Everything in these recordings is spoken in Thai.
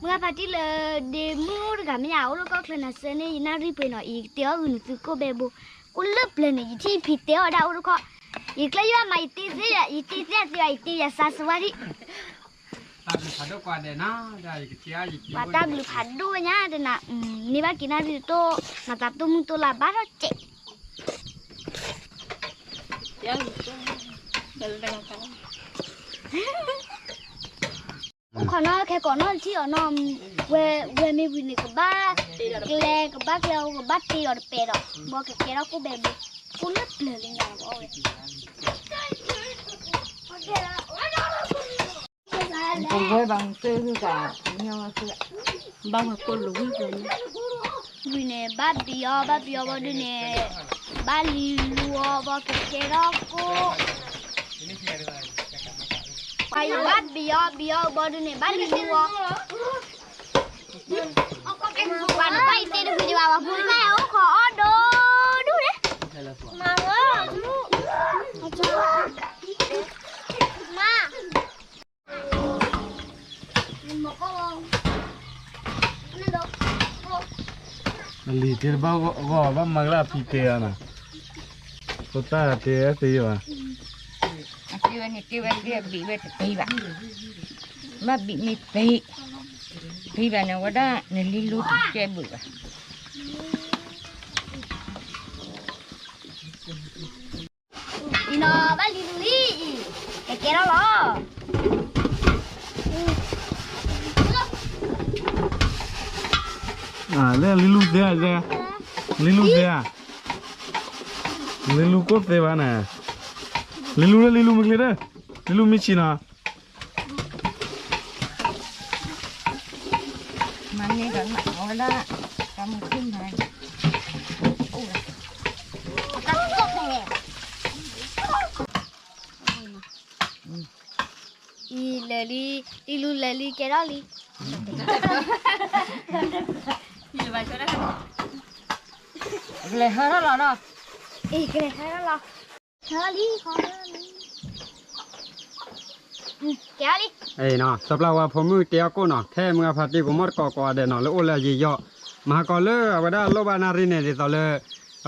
เมื่อพัดที่เลยเดมูดกับไม่เอาแล้วก็เคลนัสเนี่ยน่ารีบไปหน่อยอีกเตี้ยอื่นคือก็เบบูกูเลิบเลยเนี่ยที่ผิดเตี้ยดาวแล้วก็อีกแล้วว่าไม่ตีเสียอีตีเสียสิว่าอีตีจะซาสวารีตาบลูพัดด้วยกว่าเดน่าได้กิจยาอีกว่าตาบลูพัดด้วยเนี่ยเดน่ะนี่ว่ากินอะไรตัวมาตับตัวมึงตัวละบ้าเราเจ๊ขอน้อยแค่ก่อนน้อยที่อ่อนน้อมเวมีวินิกับบ้าแกลกับบ้าแกลกับบ้าตีอดเป็ดอ่ะบอกแกเรากูแบบกูเลิกเลยอย่างเงี้ยบอกเลยผมไว้บางซื้อคือกับเนี่ยว่าคือบางคนรู้อยู่วินิบ้าบิอบ้าดูเนี่ยบ้าลิลัวบอกแกเรากูไปบ้านบิอบ่ดูเนี่ยบ้านลิลัววันไปเต้นคุยดีกว่าว่าพูดแล้วขอดูเนี่ยมาเว้ยลูกมาลีเทอร์บ้าก็บ้ามังลาพีเตียนะสุดท้ายเตียตีวะตีวันนี้ตีวันเดียวบีเวทตีบ้ามาบีมีตีบ้านเนี่ยว่าได้ในลิลุเจ็บบุ๋ยอีน้อบ้านลิลุลี่แกแล้วเหรอเล่ลิลูเตียลิลูเตียลิลูก็เตียวนะลิลูมึงเลยเด้อลิลูมิชินะมันนี่กันมาว่าได้กำมือขึ้นไปอีเลลี่ลิลุเลลี่แกแล้วลี่เลยฮะแล้วเหรออีกเลยแล้วเหรอเฮลี่ขอแกลี่เอ้ยเนาะสับเราว่าผมมือเตี้ยกูเนาะแค่มึงพัดที่กูมดก่อเดเนาะแล้วโอ้เลยยี่ยอมาก่อเลยว่าได้โลบานารีเนี่ยต่อเลย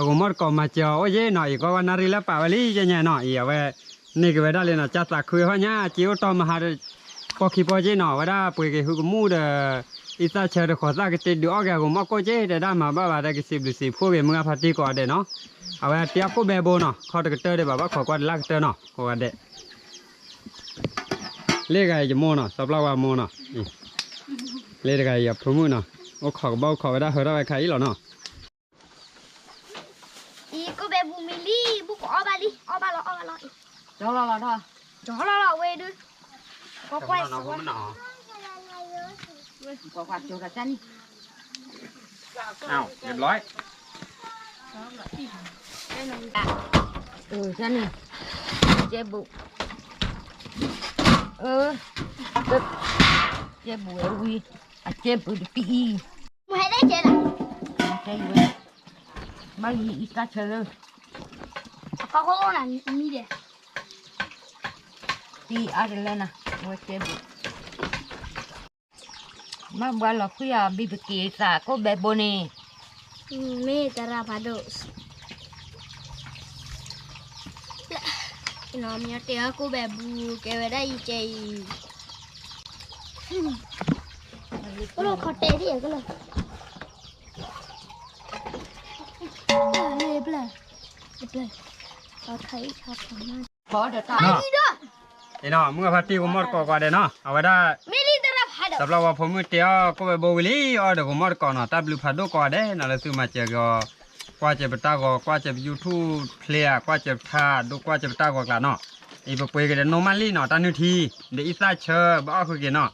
กูมดก่อมาเจอโอ้ยเนาะอีกว่านารีแล้วป่าวลี่จะเนี่ยเนาะอีเอาไว้นี่ก็ไว้ได้เลยเนาะจัดตาคุยเขาเนี่ยจิ้วต่อมาหาพอขี้พอเจเนาะว่าได้ปุยก็คือกูมูดอีตาเชิดขอซาก็ติดดูออกแกกูมดก็เจแต่ได้มาบ้าได้ก็10 พวกมึงพัดที่ก่อเดเนาะเอาไว้เตี้ยกูแบบโบเนาะเขาตะกเตอร์ได้แบบว่าขอกวาดลักเตอร์เนาะขอกวาดเดเลี้ยไก่จะโมเนาะสับเราว่าโมเนาะเลี้ยไก่อย่าพุ่งมือเนาะโอ้ขอกเบาขอไปได้เฮได้ไปใครหรอเนาะอีก็แบบบุมิลี่บุกอบาลีอบาลอบาลจอละละท่าจอละละเวดูก็ไปสวยก็กวาดจูกับจันอ้าวเรียบร้อยจันนี่เจ็บบุเจ็บบุวีเจ็บบุปีมึงให้ได้เจ๊ล่ะเจ็บบุมาอีกาเชลเขาโค้งน่ะมีเดียปีอะไรเลยนะว่าเจ็บบุมาบ้านเราคุยบิบกี้สาก็แบบโบนี่ไม่แต่ราพาดูสน้องมีเตี้ยกูแบบบูเกวได้ใจก็เราขอเตะที่ไหนก็เลยเปล่าเราไทยชอบทำมากพอเดี๋ยวตายไอ้เนาะมึงพัดที่กูมดก่อเดเนาะเอาไว้ได้ไม่รีแต่ราพาดูสำหรับว่าผมมือเตี้ยก็ไปโบวิลี่อ๋อเดี๋ยวกูมดก่อนเนาะแต่บลูพัดดูก่อเด้นั่นแหละซื้อมาเจอก็กว่าจะไปตาก็กว่าจะไปยูทูบเพลียกว่าจะท่าดูกว่าจะไปตาก็กละเนาะอีปปุยกันโนมาลี่เนาะตานุทีเดี๋ยวอีซ่าเชอบ้าคือกันเนาะ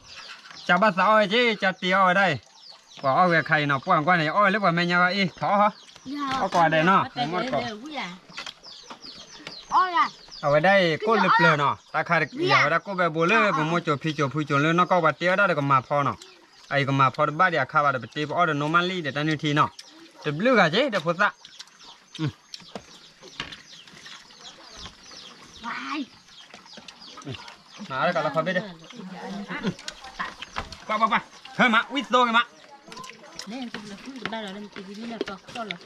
จับบ้าสาวไอ้เจ๊จับเตี้ยได้กว่าเอาไว้ใครเนาะป้อนกว่าไหนอ้อยหรือว่าแม่ยาวอีท้อฮะเอาก่อนได้เนาะผมมดก่อนเอาไว้ได้ก้นเปลือยเนาะตาขาดอย่าไว้ได้ก้นแบบโบเล่ผมมดจบพี่จบผู้จนเลยเนาะก็ว่าเตี้ยได้ก็มาพอเนาะไอ้ก็มาพอบ้านเดียข้าวได้ไปตีอ้อยเดี๋ยวโนมาลี่เดี๋ยวตานุทีเนาะเดี๋ยวเลือกอะเจ๊เดี๋ยวพุทธะมาแล้วก็เราขอไปเด้อไป เฮ้ยมาวิโซ่กันมา เนี่ยจะเป็นคนได้แล้วมันจะมีเนี่ยก็ก็ละ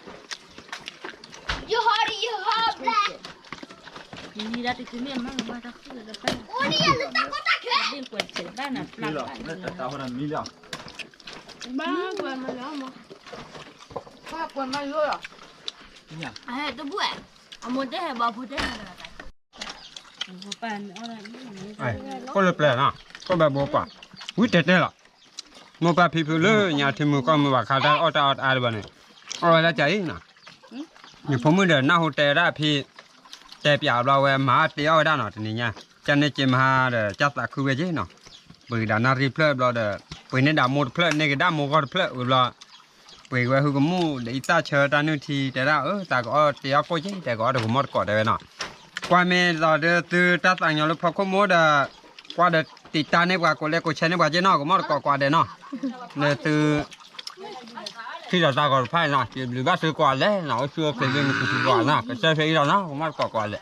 ยูฮอร์ยูฮอร์แบล็ค นี่ได้ที่เนี่ยมันมาจากที่ละไป โอ้นี่อย่าลืมตะกุตะแค่ เรื่องกวนเสร็จบ้านน่ะปลา ตาคนนั้นมีแล้ว บ้ากวนมาแล้วมั้งบ้ากวนมาเยอะอ่ะเฮ้ยตัวบุ๋ยเอาหมดได้บ่พูดได้อะไรกันบ่ปานอะไรนี่ ไอ้ก็เลยแปลนะก็แบบบอกว่าวิเด็ดละโมปาพิพิเลยญาติมือก็มือว่าขาดออดอาร์บ้านนี่เอาไว้ละใจนะนี่ผมมือเดินหน้าโฮเทลได้พี่แต่ปีอาเราเวมาเตี้ยวได้หน่อยทีนี้เนี่ยจันนี่จิมฮาเดจัดตะคือเวจีเนาะปีดานารีเพลเราเดปีนี้ดามูเพลนี่ก็ดามูก็เพลเราปีเวหุกมูเดี๋ยวตาเชิดตานุทีแต่ละตาก็เตี้ยวก็จีแต่ก็เดี๋ยวผมมดก่อนได้เนาะกว่าเมย์เราเดตื่นตาต่างอย่างเราพอขโมยเดกว่าเดติดตาเนี่ยกว่าก็เล็กก็เชนเนี่ยกว่าเจ้าเนาะก็มดก่อนกว่าเดเนาะเนี่ยตื่นที่เราตาก็ไพ่เนาะหรือว่าซื้อกว่าเลยเนาะซื้อเป็นเรื่องซื้อกว่าเนาะก็ใช้ไปเราเนาะก็มดก่อนเลย